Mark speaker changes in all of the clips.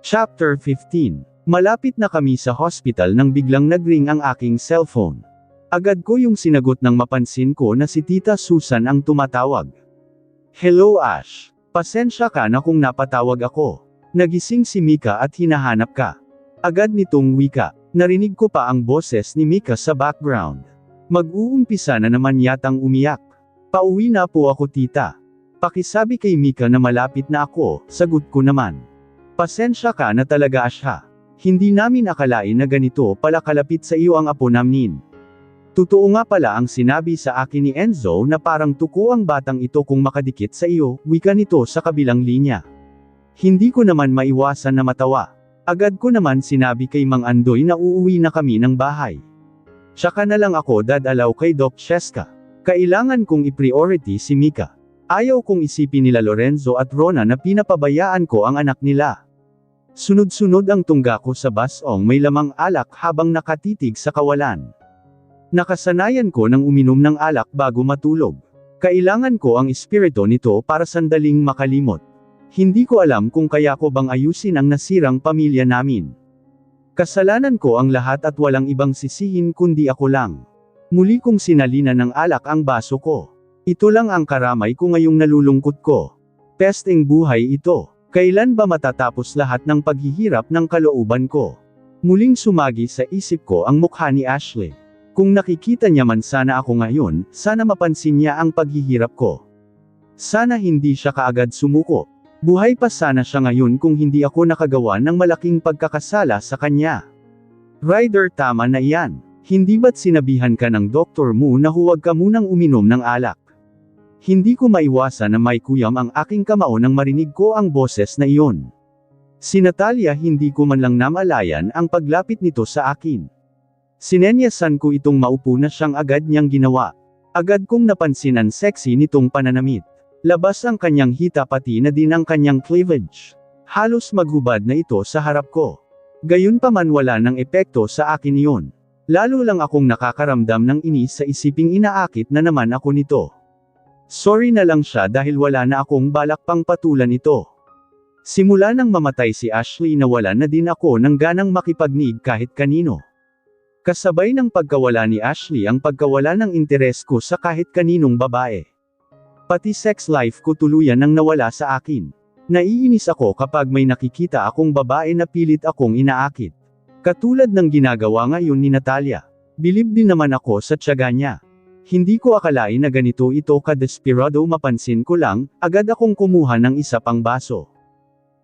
Speaker 1: Chapter 15. Malapit na kami sa hospital nang biglang nagring ang aking cellphone. Agad ko yung sinagot nang mapansin ko na si Tita Susan ang tumatawag. Hello Ash. Pasensya ka na kung napatawag ako. Nagising si Mika at hinahanap ka. Agad nitong wika. Narinig ko pa ang boses ni Mika sa background. Mag-uumpisa na naman yatang umiyak. Pauwi na po ako tita. Pakisabi kay Mika na malapit na ako, sagot ko naman. Pasensya ka na talaga Asha. Hindi namin akalain na ganito pala kalapit sa iyo ang apo namin. Totoo nga pala ang sinabi sa akin ni Enzo na parang tuko ang batang ito kung makadikit sa iyo, wika nito sa kabilang linya. Hindi ko naman maiwasan na matawa. Agad ko naman sinabi kay Mang Andoy na uuwi na kami ng bahay. Tsaka na lang ako dadalaw kay Doc Cheska. Kailangan kong i-priority si Mika. Ayaw kong isipin nila Lorenzo at Rona na pinapabayaan ko ang anak nila. Sunod-sunod ang tungga ko sa basong may lamang alak habang nakatitig sa kawalan. Nakasanayan ko ng uminom ng alak bago matulog. Kailangan ko ang espiritu nito para sandaling makalimot. Hindi ko alam kung kaya ko bang ayusin ang nasirang pamilya namin. Kasalanan ko ang lahat at walang ibang sisihin kundi ako lang. Muli kong sinalina ng alak ang baso ko. Ito lang ang karamay ko ngayong nalulungkot ko. Pesteng buhay ito. Kailan ba matatapos lahat ng paghihirap ng kalooban ko? Muling sumagi sa isip ko ang mukha ni Ashley. Kung nakikita niya man sana ako ngayon, sana mapansin niya ang paghihirap ko. Sana hindi siya kaagad sumuko. Buhay pa sana siya ngayon kung hindi ako nakagawa ng malaking pagkakasala sa kanya. Ryder, tama na iyan. Hindi ba't sinabihan ka ng doktor mo na huwag ka munang uminom ng alak? Hindi ko maiwasan na may kuyam ang aking kamao nang marinig ko ang boses na iyon. Si Natalia hindi ko man lang namalayan ang paglapit nito sa akin. Sinenyasan ko itong maupo na siyang agad niyang ginawa. Agad kong napansin ang sexy nitong pananamit. Labas ang kanyang hita pati na din ang kanyang cleavage. Halos maghubad na ito sa harap ko. Gayunpaman wala ng epekto sa akin iyon. Lalo lang akong nakakaramdam ng inis sa isiping inaakit na naman ako nito. Sorry na lang siya dahil wala na akong balak pang patulan ito. Simula nang mamatay si Ashley nawalan na din ako ng ganang makipagnig kahit kanino. Kasabay ng pagkawala ni Ashley ang pagkawala ng interes ko sa kahit kaninong babae. Pati sex life ko tuluyan nang nawala sa akin. Naiinis ako kapag may nakikita akong babae na pilit akong inaakit. Katulad ng ginagawa ngayon ni Natalia. Bilib din naman ako sa tiyaga niya. Hindi ko akalain na ganito ito kadesperado mapansin ko lang, agad akong kumuha ng isa pang baso.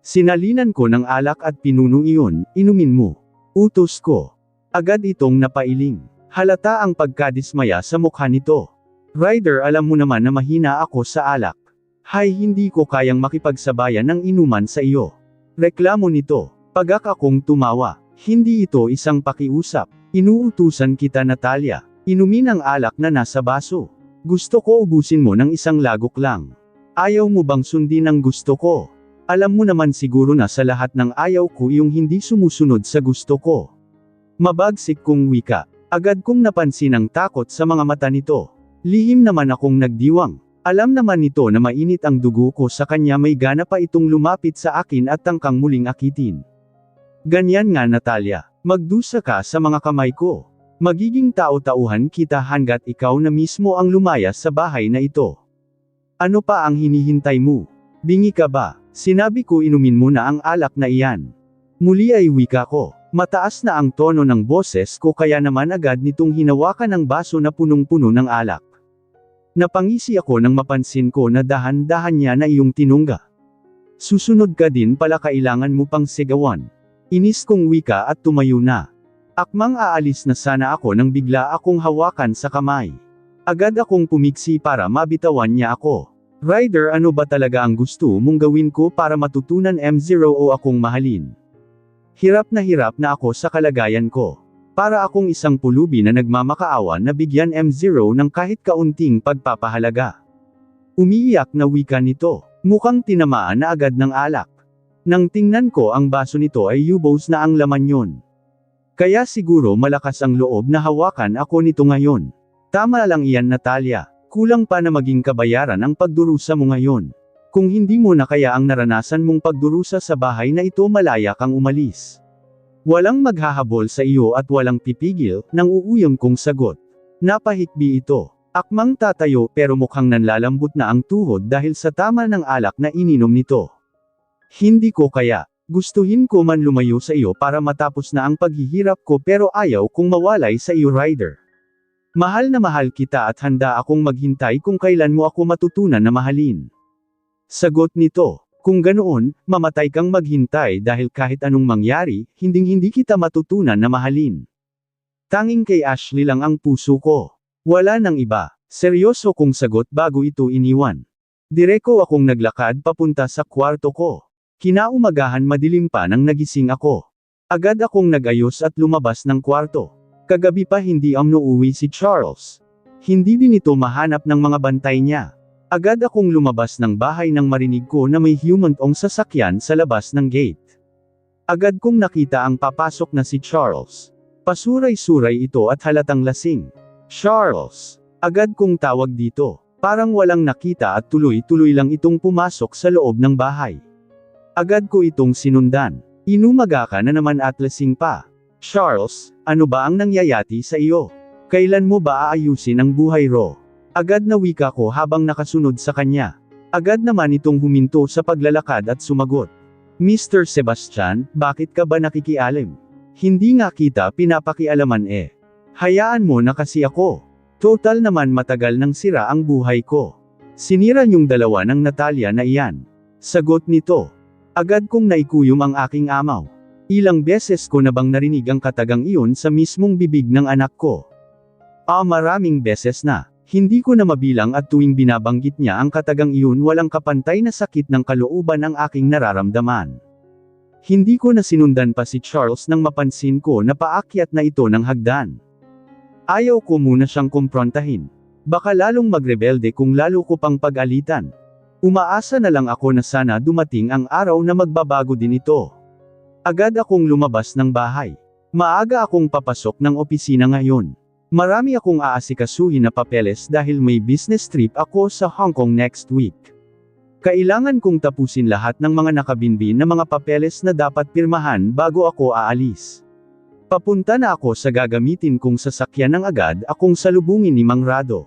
Speaker 1: Sinalinan ko ng alak at pinuno iyon, inumin mo. Utos ko. Agad itong napailing. Halata ang pagkadismaya sa mukha nito. Ryder, alam mo naman na mahina ako sa alak. Hay, hindi ko kayang makipagsabayan ng inuman sa iyo. Reklamo nito. Pagak akong tumawa. Hindi ito isang pakiusap. Inuutusan kita Natalia. Inumin ang alak na nasa baso. Gusto ko ubusin mo ng isang lagok lang. Ayaw mo bang sundin ang gusto ko? Alam mo naman siguro na sa lahat ng ayaw ko yung hindi sumusunod sa gusto ko. Mabagsik kong wika. Agad kong napansin ang takot sa mga mata nito. Lihim naman akong nagdiwang. Alam naman nito na mainit ang dugo ko sa kanya, may gana pa itong lumapit sa akin at tangkang muling akitin. Ganyan nga Natalia. Magdusa ka sa mga kamay ko. Magiging tao-tauhan kita hanggat ikaw na mismo ang lumayas sa bahay na ito. Ano pa ang hinihintay mo? Bingi ka ba? Sinabi ko inumin mo na ang alak na iyan. Muli ay wika ko. Mataas na ang tono ng boses ko kaya naman agad nitong hinawakan ang baso na punong-puno ng alak. Napangisi ako nang mapansin ko na dahan-dahan niya na iyong tinungga. Susunod ka din pala, kailangan mo pang sigawan. Inis kong wika at tumayo na. Akmang aalis na sana ako nang bigla akong hawakan sa kamay. Agad akong pumiksi para mabitawan niya ako. Ryder, ano ba talaga ang gusto mong gawin ko para matutunan M0 o akong mahalin? Hirap na ako sa kalagayan ko. Para akong isang pulubi na nagmamakaawa na bigyan M0 ng kahit kaunting pagpapahalaga. Umiiyak na wika nito. Mukhang tinamaan na agad ng alak. Nang tingnan ko ang baso nito ay yubos na ang laman yon. Kaya siguro malakas ang loob na hawakan ako nito ngayon. Tama lang iyan Natalia. Kulang pa na maging kabayaran ang pagdurusa mo ngayon. Kung hindi mo na kaya ang naranasan mong pagdurusa sa bahay na ito, malaya kang umalis. Walang maghahabol sa iyo at walang pipigil, nang uuyam kong sagot. Napahikbi ito. Akmang tatayo pero mukhang nanlalambot na ang tuhod dahil sa tama ng alak na ininom nito. Hindi ko kaya. Gustuhin ko man lumayo sa iyo para matapos na ang paghihirap ko pero ayaw kong mawalay sa iyo, Ryder. Mahal na mahal kita at handa akong maghintay kung kailan mo ako matutunan na mahalin. Sagot nito. Kung ganoon, mamatay kang maghintay dahil kahit anong mangyari, hinding-hindi kita matutunan na mahalin. Tanging kay Ashley lang ang puso ko. Wala nang iba. Seryoso kong sagot bago ito iniwan. Direko akong naglakad papunta sa kwarto ko. Kinaumagahan madilim pa nang nagising ako. Agad akong nagayos at lumabas ng kwarto. Kagabi pa hindi umuwi si Charles. Hindi din ito mahanap ng mga bantay niya. Agad akong lumabas ng bahay nang marinig ko na may humantong sasakyan sa labas ng gate. Agad kong nakita ang papasok na si Charles. Pasuray-suray ito at halatang lasing. Charles! Agad kong tawag dito. Parang walang nakita at tuloy-tuloy lang itong pumasok sa loob ng bahay. Agad ko itong sinundan. Inumaga ka na naman at lasing pa. Charles, ano ba ang nangyayati sa iyo? Kailan mo ba aayusin ang buhay ro? Agad na wika ko habang nakasunod sa kanya. Agad naman itong huminto sa paglalakad at sumagot. Mr. Sebastian, bakit ka ba nakikialam? Hindi nga kita pinapakialaman eh. Hayaan mo na kasi ako. Total naman matagal nang sira ang buhay ko. Sinira niyong dalawa ng Natalia na iyan. Sagot nito. Agad kong naikuyom ang aking amaw. Ilang beses ko na bang narinig ang katagang iyon sa mismong bibig ng anak ko? Maraming beses na. Hindi ko na mabilang at tuwing binabanggit niya ang katagang iyon walang kapantay na sakit ng kalooban ang aking nararamdaman. Hindi ko na sinundan pa si Charles nang mapansin ko na paakyat na ito ng hagdan. Ayaw ko muna siyang kumprontahin. Baka lalong magrebelde kung lalo ko pang pag-alitan. Umaasa na lang ako na sana dumating ang araw na magbabago din ito. Agad akong lumabas ng bahay. Maaga akong papasok ng opisina ngayon. Marami akong aasikasuhin na papeles dahil may business trip ako sa Hong Kong next week. Kailangan kong tapusin lahat ng mga nakabinbin na mga papeles na dapat pirmahan bago ako aalis. Papunta na ako sa gagamitin kong sasakyan nang agad akong salubungin ni Mang Rado.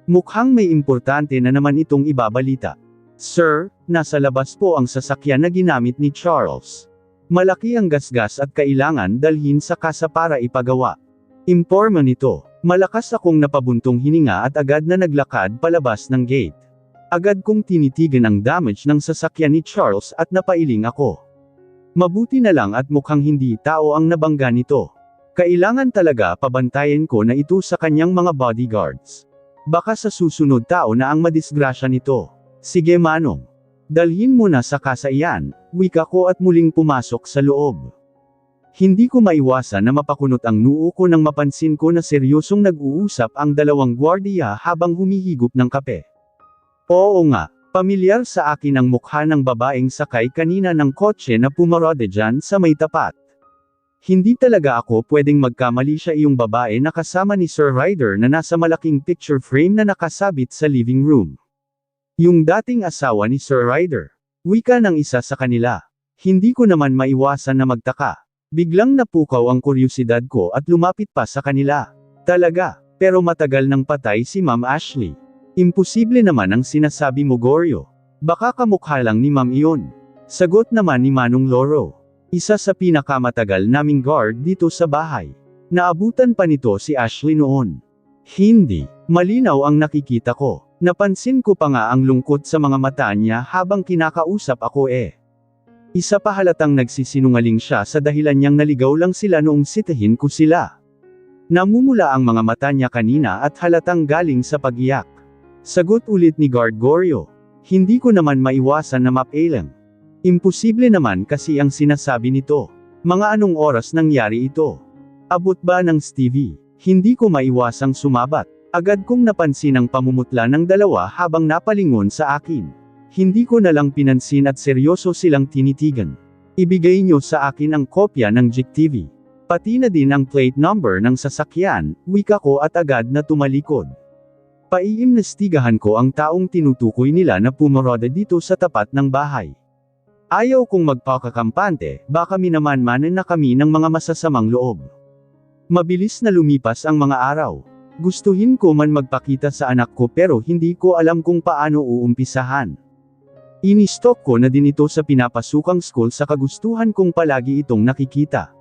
Speaker 1: Mukhang may importante na naman itong ibabalita. Sir, nasa labas po ang sasakyan na ginamit ni Charles. Malaki ang gasgas at kailangan dalhin sa kasa para ipagawa. Imporma nito. Malakas akong napabuntong hininga at agad na naglakad palabas ng gate. Agad kong tinitigan ang damage ng sasakyan ni Charles at napailing ako. Mabuti na lang at mukhang hindi tao ang nabangga nito. Kailangan talaga pabantayan ko na ito sa kanyang mga bodyguards. Baka sa susunod tao na ang madisgrasya nito. Sige manong. Dalhin mo na sa kasa iyan, wika ko at muling pumasok sa loob. Hindi ko maiwasan na mapakunot ang noo ko nang mapansin ko na seryosong nag-uusap ang dalawang gwardiya habang humihigop ng kape. Oo nga, pamilyar sa akin ang mukha ng babaeng sakay kanina ng kotse na pumarode dyan sa may tapat. Hindi talaga ako pwedeng magkamali, siya iyong babae na kasama ni Sir Ryder na nasa malaking picture frame na nakasabit sa living room. Yung dating asawa ni Sir Ryder. Wika ng isa sa kanila. Hindi ko naman maiwasan na magtaka. Biglang napukaw ang kuryosidad ko at lumapit pa sa kanila. Talaga, pero matagal nang patay si Ma'am Ashley. Imposible naman ang sinasabi mo, Goryo. Baka kamukha lang ni Ma'am iyon. Sagot naman ni Manong Loro. Isa sa pinakamatagal naming guard dito sa bahay. Naabutan pa nito si Ashley noon. Hindi, malinaw ang nakikita ko. Napansin ko pa nga ang lungkot sa mga mata niya habang kinakausap ako eh. Isa pa halatang nagsisinungaling siya sa dahilan niyang naligaw lang sila noong sitahin ko sila. Namumula ang mga mata niya kanina at halatang galing sa pag-iyak. Sagot ulit ni Guard Goryo. Hindi ko naman maiwasan na mapailang. Imposible naman kasi ang sinasabi nito. Mga anong oras nangyari ito? Abot ba ng Stevie? Hindi ko maiwasang sumabat. Agad kong napansin ang pamumutla ng dalawa habang napalingon sa akin. Hindi ko na lang pinansin at seryoso silang tinitigan. Ibigay niyo sa akin ang kopya ng GCTV. Pati na din ang plate number ng sasakyan, wika ko at agad na tumalikod. Paiimnestigahan ko ang taong tinutukoy nila na pumoroda dito sa tapat ng bahay. Ayaw kong magpakakampante, baka minamanmanan na kami ng mga masasamang loob. Mabilis na lumipas ang mga araw. Gustuhin ko man magpakita sa anak ko pero hindi ko alam kung paano uumpisahan. Inistok ko na din ito sa pinapasukang school sa kagustuhan kong palagi itong nakikita.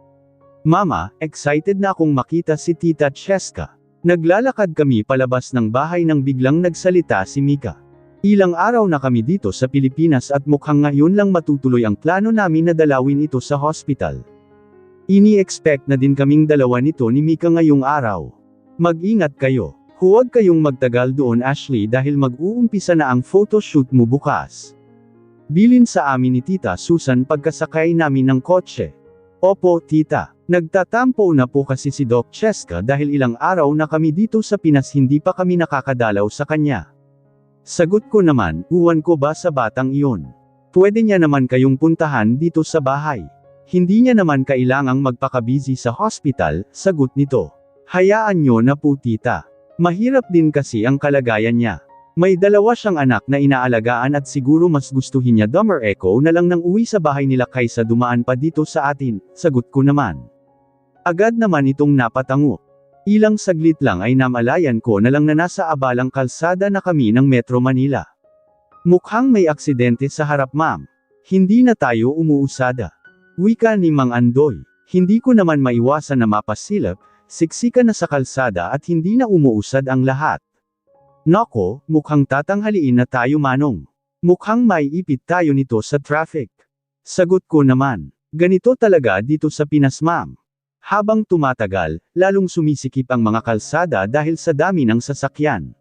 Speaker 1: Mama, excited na akong makita si Tita Cheska. Naglalakad kami palabas ng bahay nang biglang nagsalita si Mika. Ilang araw na kami dito sa Pilipinas at mukhang ngayon lang matutuloy ang plano namin na dalawin ito sa hospital. Ini-expect na din kaming dalawa nito ni Mika ngayong araw. Mag-ingat kayo. Huwag kayong magtagal doon Ashley dahil mag-uumpisa na ang photoshoot mo bukas. Bilin sa amin ni Tita Susan pagkasakay namin ng kotse. Opo, Tita. Nagtatampo na po kasi si Doc Cheska dahil ilang araw na kami dito sa Pinas hindi pa kami nakakadalaw sa kanya. Sagot ko naman, uwan ko ba sa batang iyon? Pwede niya naman kayong puntahan dito sa bahay. Hindi niya naman kailangang magpakabisi sa hospital, sagot nito. Hayaan nyo na po Tita. Mahirap din kasi ang kalagayan niya. May dalawa siyang anak na inaalagaan at siguro mas gustuhin niya Dummer Echo na lang nang uwi sa bahay nila kaysa dumaan pa dito sa atin, sagot ko naman. Agad naman itong napatango. Ilang saglit lang ay namalayan ko na lang na nasa abalang kalsada na kami ng Metro Manila. Mukhang may aksidente sa harap ma'am. Hindi na tayo umuusada. Wika ni Mang Andoy. Hindi ko naman maiwasan na mapasilip, siksika na sa kalsada at hindi na umuusad ang lahat. Nako, mukhang tatanghaliin na tayo manong. Mukhang maiipit tayo nito sa traffic. Sagot ko naman. Ganito talaga dito sa Pinas ma'am. Habang tumatagal, lalong sumisikip ang mga kalsada dahil sa dami ng sasakyan.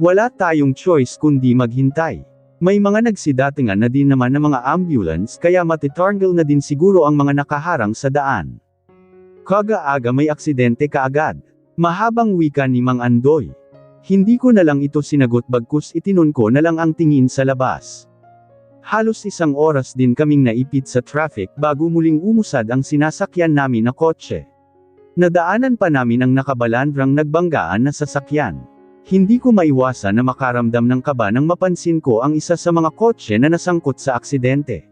Speaker 1: Wala tayong choice kundi maghintay. May mga nagsidatingan na din naman ng mga ambulance kaya matitarngle na din siguro ang mga nakaharang sa daan. Kaga-aga may aksidente kaagad. Mahabang wika ni Mang Andoy. Hindi ko na lang ito sinagot bagkus itinon ko na lang ang tingin sa labas. Halos isang oras din kaming naipit sa traffic bago muling umusad ang sinasakyan namin na kotse. Nadaanan pa namin ang nakabalandrang nagbanggaan na sasakyan. Hindi ko maiwasan na makaramdam ng kaba nang mapansin ko ang isa sa mga kotse na nasangkot sa aksidente.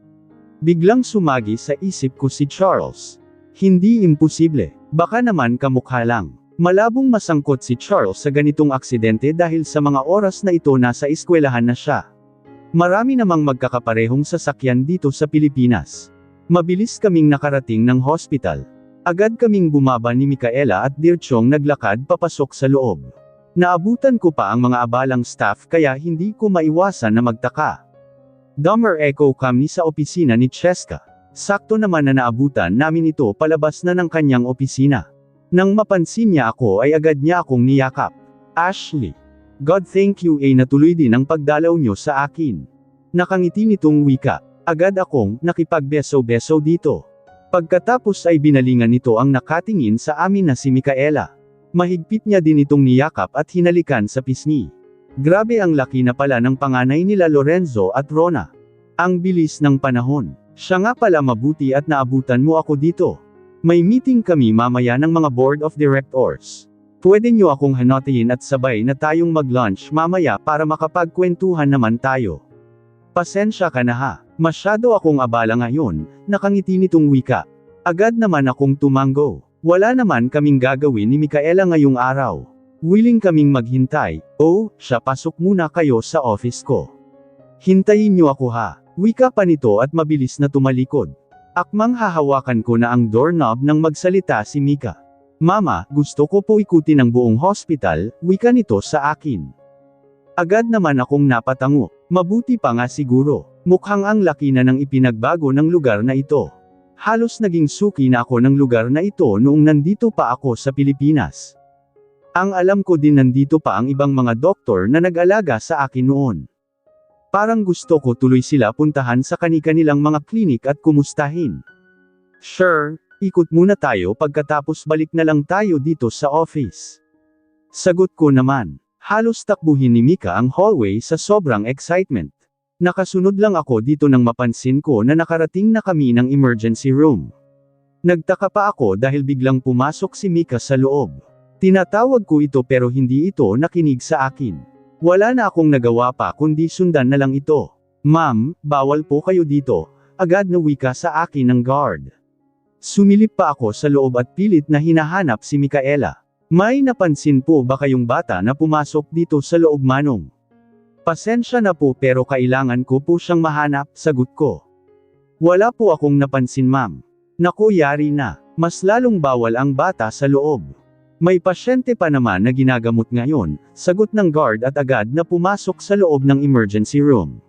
Speaker 1: Biglang sumagi sa isip ko si Charles. Hindi imposible, baka naman kamukha lang. Malabong masangkot si Charles sa ganitong aksidente dahil sa mga oras na ito nasa eskwelahan na siya. Marami namang magkakaparehong sasakyan dito sa Pilipinas. Mabilis kaming nakarating ng hospital. Agad kaming bumaba ni Micaela at diretsong naglakad papasok sa loob. Naabutan ko pa ang mga abalang staff kaya hindi ko maiwasan na magtaka. Dummer Echo kami sa opisina ni Cheska. Sakto naman na naabutan namin ito palabas na ng kanyang opisina. Nang mapansin niya ako ay agad niya akong niyakap. Ashley. God thank you natuloy din ang pagdalaw niyo sa akin. Nakangiti nitong wika. Agad akong nakipagbeso-beso dito. Pagkatapos ay binalingan nito ang nakatingin sa amin na si Micaela. Mahigpit niya din itong niyakap at hinalikan sa pisngi. Grabe ang laki na pala ng panganay nila Lorenzo at Rona. Ang bilis ng panahon. Siya nga pala mabuti at naabutan mo ako dito. May meeting kami mamaya ng mga board of directors. Pwede niyo akong hanatiin at sabay na tayong mag-lunch mamaya para makapagkwentuhan naman tayo. Pasensya ka na ha, masyado akong abala ngayon, nakangiti nitong wika. Agad naman akong tumango. Wala naman kaming gagawin ni Micaela ngayong araw. Willing kaming maghintay. Oh, siya pasok muna kayo sa office ko. Hintayin niyo ako ha, wika pa nito at mabilis na tumalikod. Akmang hahawakan ko na ang doorknob nang magsalita si Mika. Mama, gusto ko po ikutin ang buong hospital, wika nito sa akin. Agad naman akong napatango. Mabuti pa nga siguro. Mukhang ang laki na ng ipinagbago ng lugar na ito. Halos naging suki na ako ng lugar na ito noong nandito pa ako sa Pilipinas. Ang alam ko din nandito pa ang ibang mga doktor na nag-alaga sa akin noon. Parang gusto ko tuloy sila puntahan sa kani-kanilang mga klinik at kumustahin. Sure, ikot muna tayo pagkatapos balik na lang tayo dito sa office. Sagot ko naman. Halos takbuhin ni Mika ang hallway sa sobrang excitement. Nakasunod lang ako dito nang mapansin ko na nakarating na kami ng emergency room. Nagtaka pa ako dahil biglang pumasok si Mika sa loob. Tinatawag ko ito pero hindi ito nakinig sa akin. Wala na akong nagawa pa kundi sundan na lang ito. Ma'am, bawal po kayo dito, agad na wika sa akin ng guard. Sumilip pa ako sa loob at pilit na hinahanap si Micaela. May napansin po ba kayong bata na pumasok dito sa loob, Manong? Pasensya na po pero kailangan ko po siyang mahanap, sagot ko. Wala po akong napansin, ma'am. Naku, yari na. Mas lalong bawal ang bata sa loob. May pasyente pa naman na ginagamot ngayon, sagot ng guard at agad na pumasok sa loob ng emergency room.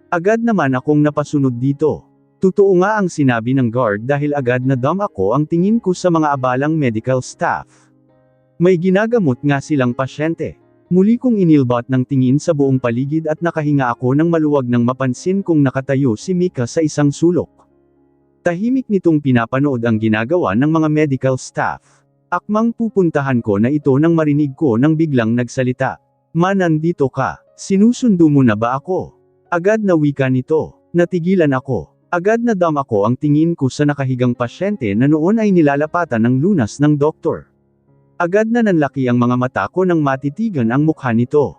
Speaker 1: Agad naman akong napasunod dito. Totoo nga ang sinabi ng guard dahil agad na dam ako ang tingin ko sa mga abalang medical staff. May ginagamot nga silang pasyente. Muli kong inilbat ng tingin sa buong paligid at nakahinga ako ng maluwag nang mapansin kong nakatayo si Mika sa isang sulok. Tahimik nitong pinapanood ang ginagawa ng mga medical staff. Akmang pupuntahan ko na ito nang marinig ko nang biglang nagsalita. Ma, nandito ka. Sinusundo mo na ba ako? Agad na wika nito. Natigilan ako. Agad na dam ako ang tingin ko sa nakahigang pasyente na noon ay nilalapatan ng lunas ng doktor. Agad na nanlaki ang mga mata ko nang matitigan ang mukha nito.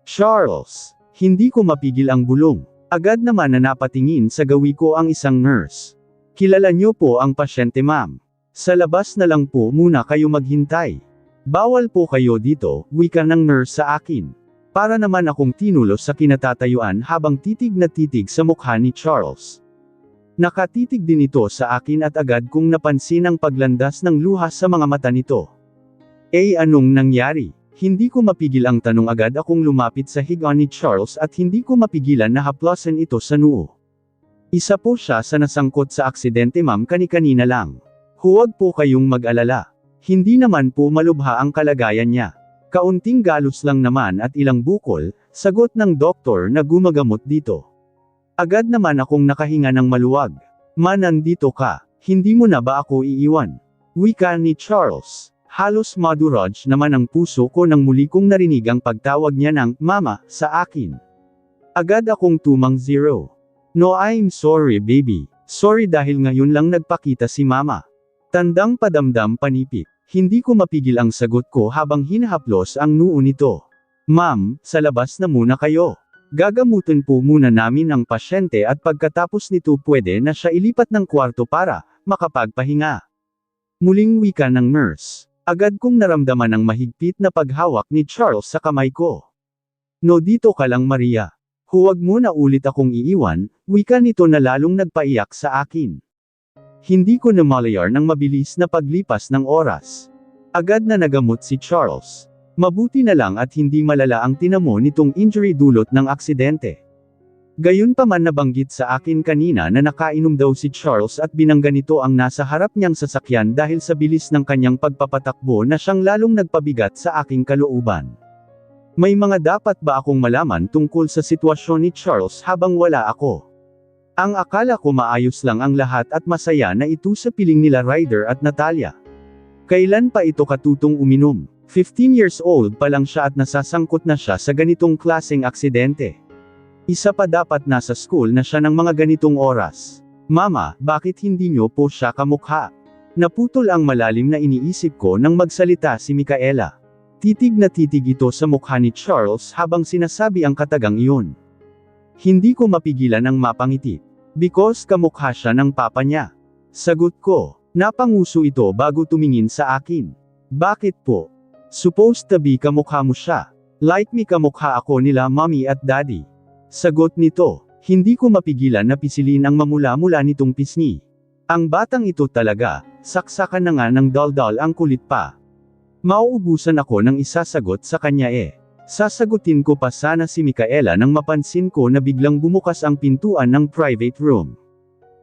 Speaker 1: Charles! Hindi ko mapigil ang bulong. Agad naman na napatingin sa gawi ko ang isang nurse. Kilala niyo po ang pasyente, ma'am. Sa labas na lang po muna kayo maghintay. Bawal po kayo dito, wika ng nurse sa akin. Para naman akong tinulos sa kinatatayuan habang titig na titig sa mukha ni Charles. Nakatitig din ito sa akin at agad kong napansin ang paglandas ng luha sa mga mata nito. Anong nangyari? Hindi ko mapigil ang tanong, agad akong lumapit sa higa ni Charles at hindi ko mapigilan na haplasan ito sa noo. Isa po siya sa nasangkot sa aksidente, ma'am, kani-kanina lang. Huwag po kayong mag-alala. Hindi naman po malubha ang kalagayan niya. Kaunting galos lang naman at ilang bukol, sagot ng doktor na gumagamot dito. Agad naman akong nakahinga ng maluwag. Ma, nandito ka. Hindi mo na ba ako iiwan? Wika ni Charles. Halos maduraj naman ang puso ko nang muli kong narinig ang pagtawag niya ng mama sa akin. Agad akong tumang zero. No, I'm sorry, baby. Sorry dahil ngayon lang nagpakita si mama. Tandang padamdam panipik. Hindi ko mapigil ang sagot ko habang hinahaplos ang noo nito. Ma'am, sa labas na muna kayo. Gagamutin po muna namin ang pasyente at pagkatapos nito pwede na siya ilipat ng kwarto para makapagpahinga. Muling wika ng nurse. Agad kong naramdaman ang mahigpit na paghawak ni Charles sa kamay ko. No, dito ka lang, Maria. Huwag mo na ulit akong iiwan, wika nito na lalong nagpaiyak sa akin. Hindi ko na malayar ng mabilis na paglipas ng oras. Agad na nagamot si Charles. Mabuti na lang at hindi malala ang tinamo nitong injury dulot ng aksidente. Gayunpaman nabanggit sa akin kanina na nakainom daw si Charles at binangga nito ang nasa harap niyang sasakyan dahil sa bilis ng kanyang pagpapatakbo na siyang lalong nagpabigat sa aking kalooban. May mga dapat ba akong malaman tungkol sa sitwasyon ni Charles habang wala ako? Ang akala ko maayos lang ang lahat at masaya na ito sa piling nila Ryder at Natalia. Kailan pa ito katutong uminom? 15 years old pa lang siya at nasasangkot na siya sa ganitong klaseng aksidente. Isa pa dapat nasa school na siya ng mga ganitong oras. Mama, bakit hindi niyo po siya kamukha? Naputol ang malalim na iniisip ko nang magsalita si Micaela. Titig na titig ito sa mukha ni Charles habang sinasabi ang katagang iyon. Hindi ko mapigilan ang mapangiti. Because kamukha siya ng papa niya. Sagot ko. Napanguso ito bago tumingin sa akin. Bakit po? Supposed to be kamukha mo siya. Like me, kamukha ako nila mommy at daddy. Sagot nito. Hindi ko mapigilan na pisilin ang mamula-mula nitong pisngi. Ang batang ito talaga, saksakan na nga ng daldal ang kulit pa. Mauubusan ako ng isasagot sa kanya Sasagutin ko pa sana si Micaela nang mapansin ko na biglang bumukas ang pintuan ng private room.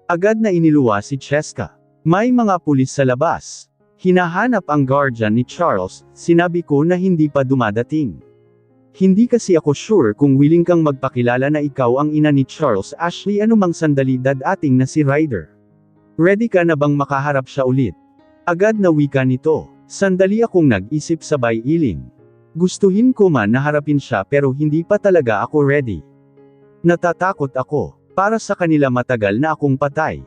Speaker 1: Agad na iniluwa si Cheska. May mga pulis sa labas. Hinahanap ang guardian ni Charles, sinabi ko na hindi pa dumadating. Hindi kasi ako sure kung willing kang magpakilala na ikaw ang ina ni Charles Ashley anumang sandali dadating na si Ryder. Ready ka na bang makaharap siya ulit? Agad na wika nito. Sandali akong nag-isip sabay iling. Gustuhin ko man na harapin siya pero hindi pa talaga ako ready. Natatakot ako. Para sa kanila matagal na akong patay.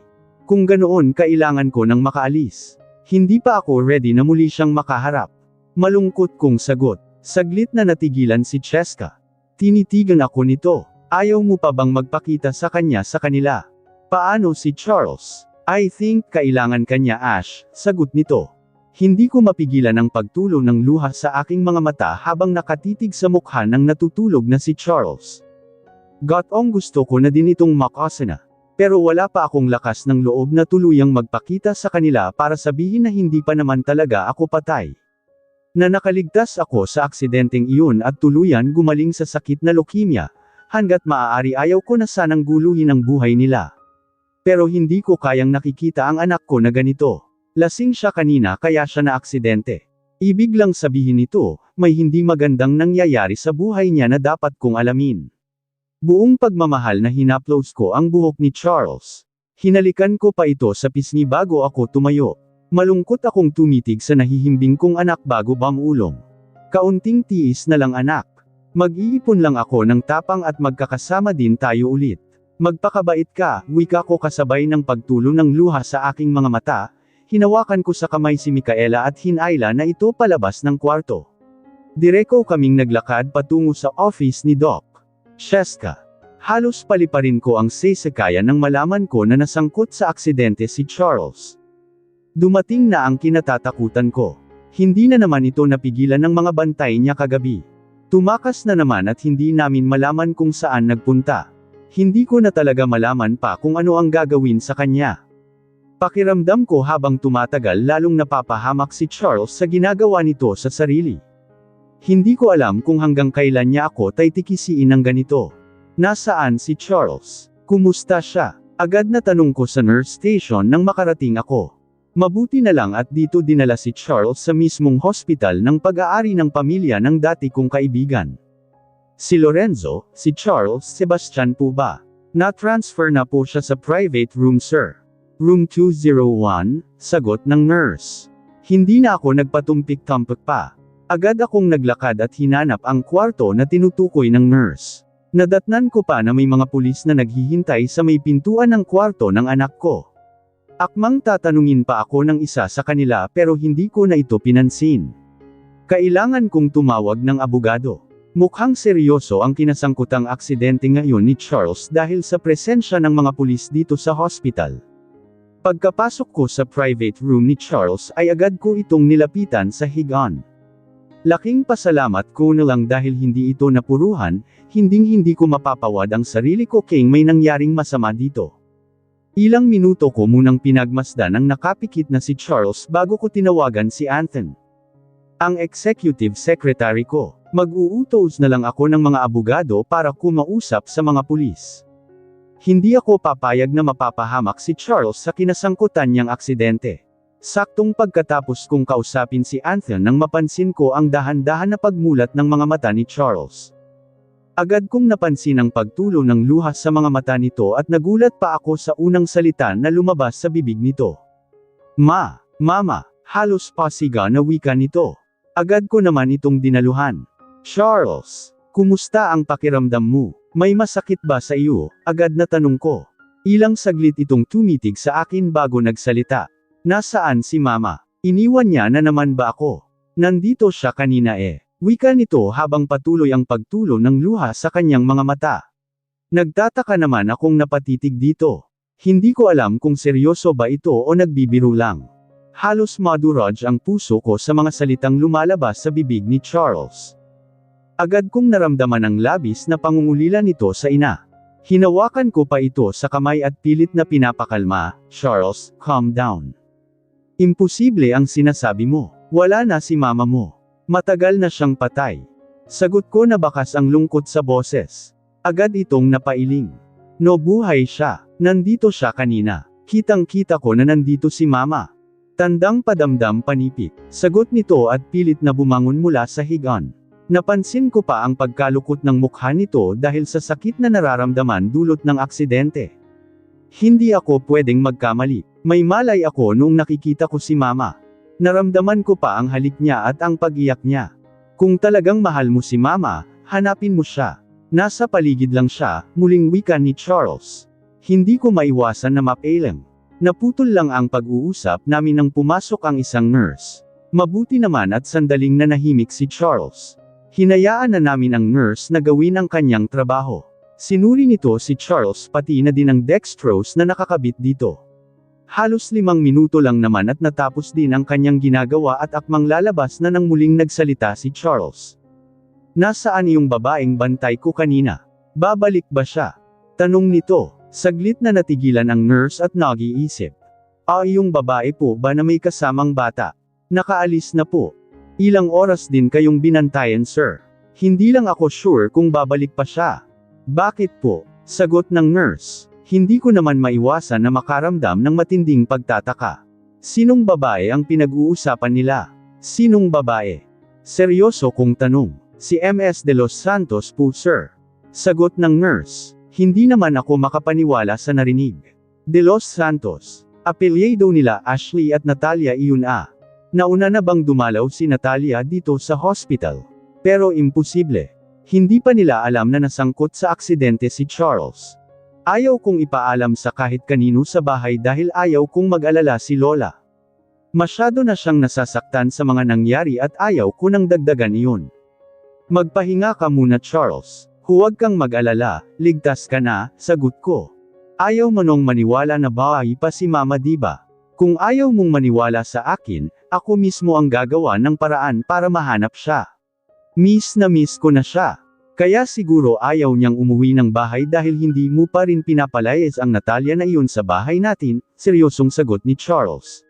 Speaker 1: Kung ganoon kailangan ko nang makaalis. Hindi pa ako ready na muli siyang makaharap. Malungkot kong sagot. Saglit na natigilan si Cheska. Tinitigan ako nito. Ayaw mo pa bang magpakita sa kanila? Paano si Charles? I think kailangan kanya Ash, sagot nito. Hindi ko mapigilan ang pagtulo ng luha sa aking mga mata habang nakatitig sa mukha ng natutulog na si Charles. Gotong gusto ko na din itong makasana. Pero wala pa akong lakas ng loob na tuluyang magpakita sa kanila para sabihin na hindi pa naman talaga ako patay. Na nakaligtas ako sa aksidenteng iyon at tuluyan gumaling sa sakit na leukemia, hanggat maaari ayaw ko na sanang guluhin ang buhay nila. Pero hindi ko kayang nakikita ang anak ko na ganito. Lasing siya kanina kaya siya na aksidente. Ibig lang sabihin nito, may hindi magandang nangyayari sa buhay niya na dapat kong alamin. Buong pagmamahal na hinaplos ko ang buhok ni Charles. Hinalikan ko pa ito sa pisngi bago ako tumayo. Malungkot akong tumitig sa nahihimbing kong anak bago bamulong. Kaunting tiis na lang anak. Mag-iipon lang ako ng tapang at magkakasama din tayo ulit. Magpakabait ka, wika ko kasabay ng pagtulo ng luha sa aking mga mata. Hinawakan ko sa kamay si Micaela at hinayla na ito palabas ng kwarto. Direko kaming naglakad patungo sa office ni Doc Cheska. Halos paliparin ko ang sasakyan nang malaman ko na nasangkot sa aksidente si Charles. Dumating na ang kinatatakutan ko. Hindi na naman ito napigilan ng mga bantay niya kagabi. Tumakas na naman at hindi namin malaman kung saan nagpunta. Hindi ko na talaga malaman pa kung ano ang gagawin sa kanya. Pakiramdam ko habang tumatagal lalong napapahamak si Charles sa ginagawa nito sa sarili. Hindi ko alam kung hanggang kailan niya ako titikisiin ng ganito. Nasaan si Charles? Kumusta siya? Agad na tanong ko sa nurse station nang makarating ako. Mabuti na lang at dito dinala si Charles sa mismong hospital ng pag-aari ng pamilya ng dati kong kaibigan. Si Lorenzo, si Charles Sebastian po ba? Na-transfer na po siya sa private room sir. Room 201, sagot ng nurse. Hindi na ako nagpatumpik-tampik pa. Agad akong naglakad at hinanap ang kwarto na tinutukoy ng nurse. Nadatnan ko pa na may mga pulis na naghihintay sa may pintuan ng kwarto ng anak ko. Akmang tatanungin pa ako ng isa sa kanila pero hindi ko na ito pinansin. Kailangan kong tumawag ng abogado. Mukhang seryoso ang kinasangkutang aksidente ngayon ni Charles dahil sa presensya ng mga pulis dito sa hospital. Pagkapasok ko sa private room ni Charles ay agad ko itong nilapitan sa higaan. Laking pasalamat ko na lang dahil hindi ito napuruhan, hindi ko mapapawad ang sarili ko kung may nangyaring masama dito. Ilang minuto ko munang pinagmasdan ang nakapikit na si Charles bago ko tinawagan si Anthony, ang executive secretary ko. Mag-uutos na lang ako ng mga abogado para kumausap sa mga pulis. Hindi ako papayag na mapapahamak si Charles sa kinasangkutan niyang aksidente. Saktong pagkatapos kong kausapin si Anthony nang mapansin ko ang dahan-dahan na pagmulat ng mga mata ni Charles. Agad kong napansin ang pagtulo ng luha sa mga mata nito at nagulat pa ako sa unang salita na lumabas sa bibig nito. Mama, halos pasiga na wika nito. Agad ko naman itong dinaluhan. Charles, kumusta ang pakiramdam mo? May masakit ba sa iyo? Agad na tanong ko. Ilang saglit itong tumitig sa akin bago nagsalita. Nasaan si mama? Iniwan niya na naman ba ako? Nandito siya kanina Wika nito habang patuloy ang pagtulo ng luha sa kanyang mga mata. Nagtataka naman akong napatitig dito. Hindi ko alam kung seryoso ba ito o nagbibiro lang. Halos madurog ang puso ko sa mga salitang lumalabas sa bibig ni Charles. Agad kong naramdaman ang labis na pangungulila nito sa ina. Hinawakan ko pa ito sa kamay at pilit na pinapakalma. Charles, calm down. Imposible ang sinasabi mo. Wala na si mama mo. Matagal na siyang patay. Sagot ko na bakas ang lungkot sa boses. Agad itong napailing. No, buhay siya. Nandito siya kanina. Kitang-kita ko na nandito si mama. Tandang padamdam panipik. Sagot nito at pilit na bumangon mula sa higaan. Napansin ko pa ang pagkalukot ng mukha nito dahil sa sakit na nararamdaman dulot ng aksidente. Hindi ako pwedeng magkamali. May malay ako noong nakikita ko si mama. Naramdaman ko pa ang halik niya at ang pag-iyak niya. Kung talagang mahal mo si mama, hanapin mo siya. Nasa paligid lang siya, muling wika ni Charles. Hindi ko maiwasan na mapailing. Naputol lang ang pag-uusap namin nang pumasok ang isang nurse. Mabuti naman at sandaling nanahimik si Charles. Hinayaan na namin ang nurse na gawin ang kanyang trabaho. Sinuri nito si Charles pati na din ang dextrose na nakakabit dito. Halos 5 minuto lang naman at natapos din ang kanyang ginagawa at akmang lalabas na nang muling nagsalita si Charles. Nasaan yung babaeng bantay ko kanina? Babalik ba siya? Tanong nito. Saglit na natigilan ang nurse at nag-iisip. Yung babae po ba na may kasamang bata? Nakaalis na po. Ilang oras din kayong binantayan sir. Hindi lang ako sure kung babalik pa siya. Bakit po? Sagot ng nurse. Hindi ko naman maiwasan na makaramdam ng matinding pagtataka. Sinong babae ang pinag-uusapan nila? Sinong babae? Seryoso kong tanong. Si MS De Los Santos po sir. Sagot ng nurse. Hindi naman ako makapaniwala sa narinig. De Los Santos. Apelyido nila Ashley at Natalia iyon Nauna na bang dumalaw si Natalia dito sa hospital? Pero imposible. Hindi pa nila alam na nasangkot sa aksidente si Charles. Ayaw kong ipaalam sa kahit kanino sa bahay dahil ayaw kong mag-alala si Lola. Masyado na siyang nasasaktan sa mga nangyari at ayaw ko nang dagdagan iyon. Magpahinga ka muna Charles. Huwag kang mag-alala, ligtas ka na, sagot ko. Ayaw mo nung maniwala na bahay pa si Mama diba? Kung ayaw mong maniwala sa akin, ako mismo ang gagawa ng paraan para mahanap siya. Miss na miss ko na siya. Kaya siguro ayaw niyang umuwi ng bahay dahil hindi mo pa rin pinapalayas ang Natalia na iyon sa bahay natin, seryosong sagot ni Charles.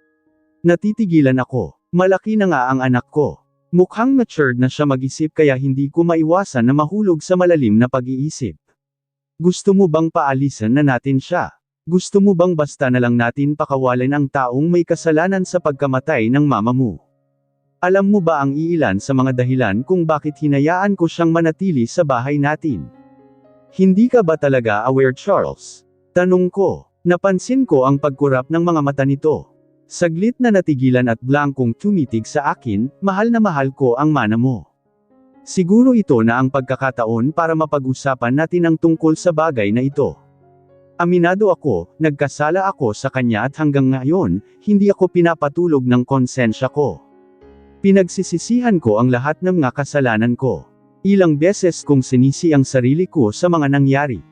Speaker 1: Natitigilan ako. Malaki na nga ang anak ko. Mukhang matured na siya mag-isip kaya hindi ko maiwasan na mahulog sa malalim na pag-iisip. Gusto mo bang paalisan na natin siya? Gusto mo bang basta na lang natin pakawalan ang taong may kasalanan sa pagkamatay ng mama mo? Alam mo ba ang iilan sa mga dahilan kung bakit hinayaan ko siyang manatili sa bahay natin? Hindi ka ba talaga aware Charles? Tanong ko. Napansin ko ang pagkurap ng mga mata nito. Saglit na natigilan at blankong tumitig sa akin, mahal na mahal ko ang mana mo. Siguro ito na ang pagkakataon para mapag-usapan natin ang tungkol sa bagay na ito. Aminado ako, nagkasala ako sa kanya at hanggang ngayon, hindi ako pinapatulog ng konsensya ko. Pinagsisisihan ko ang lahat ng mga kasalanan ko. Ilang beses kong sinisi ang sarili ko sa mga nangyari.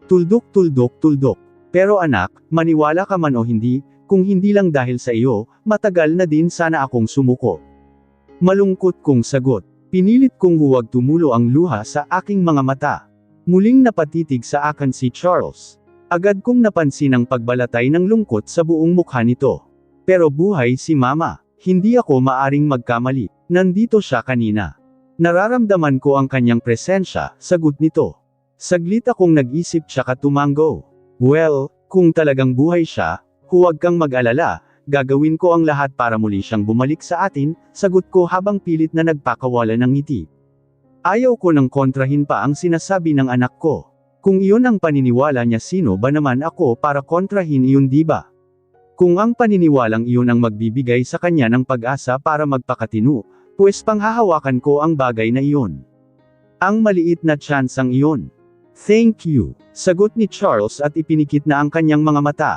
Speaker 1: Tuldok. Pero anak, maniwala ka man o hindi, kung hindi lang dahil sa iyo, matagal na din sana akong sumuko. Malungkot kong sagot. Pinilit kong huwag tumulo ang luha sa aking mga mata. Muling napatitig sa akin si Charles. Agad kong napansin ang pagbalatay ng lungkot sa buong mukha nito. Pero buhay si Mama. Hindi ako maaring magkamali. Nandito siya kanina. Nararamdaman ko ang kanyang presensya, sagot nito. Saglit akong nag-isip tsaka tumango. Well, kung talagang buhay siya, huwag kang mag-alala, gagawin ko ang lahat para muli siyang bumalik sa atin, sagot ko habang pilit na nagpakawala ng ngiti. Ayaw ko nang kontrahin pa ang sinasabi ng anak ko. Kung iyon ang paniniwala niya sino ba naman ako para kontrahin iyon diba? Kung ang paniniwalang iyon ang magbibigay sa kanya ng pag-asa para magpakatino, pues panghahawakan ko ang bagay na iyon. Ang maliit na tsansang iyon. Thank you, sagot ni Charles at ipinikit na ang kanyang mga mata.